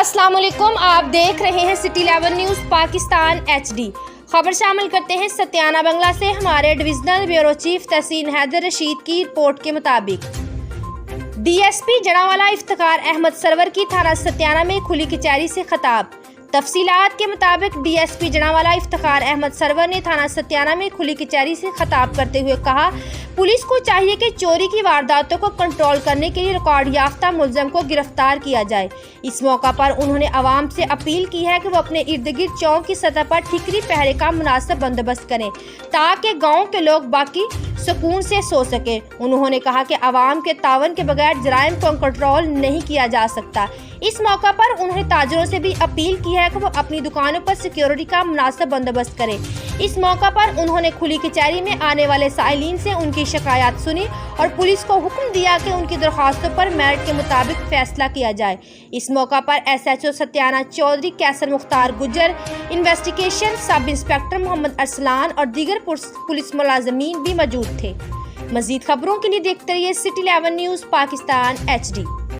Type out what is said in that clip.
अस्सलाम वालेकुम, आप देख रहे हैं सिटी 11 न्यूज़ पाकिस्तान HD। खबर शामिल करते हैं सत्याना बंगला से। हमारे डिविजनल ब्यूरो चीफ तहसीन हैदर रशीद की रिपोर्ट के मुताबिक DSP जड़ावाला इफ्तिखार अहमद सरवर की थाना सत्याना में खुली कचहरी से खिताब। तफसीलात के मुताबिक DSP जड़ावाला इफ्तिखार अहमद सरवर ने थाना सत्याना में खुली कचहरी से खिताब करते हुए कहा, पुलिस को चाहिए कि चोरी की वारदातों को कंट्रोल करने के लिए रिकॉर्ड याफ्ता मुलजम को गिरफ्तार किया जाए। इस मौका पर उन्होंने आवाम से अपील की है कि वो अपने इर्द गिर्द चौक की सतह पर ठिकरी पहरे का मुनासिब बंदोबस्त करें ताकि गाँव के लोग बाकी सुकून से सो सके। उन्होंने कहा कि आवाम के तावन के बगैर जराइम को कंट्रोल नहीं किया जा सकता। इस मौका पर उन्होंने ताजरों से भी अपील की है कि वो अपनी दुकानों पर सिक्योरिटी का मुनासिब बंदोबस्त करें। इस मौका पर उन्होंने खुली कचहरी में आने वाले साइलिन से उनकी शिकायत सुनी और पुलिस को हुक्म दिया कि उनकी दरख्वास्तों पर मेरिट के मुताबिक फैसला किया जाए। इस मौका पर SHO सत्याना चौधरी कैसर मुख्तार गुजर, investigation sub inspector Mohammad Arsalan और दीगर पुलिस मुलाजमीन भी मौजूद थे। मजीद खबरों के लिए देखते रहिए सिटी 11 न्यूज़ पाकिस्तान HD।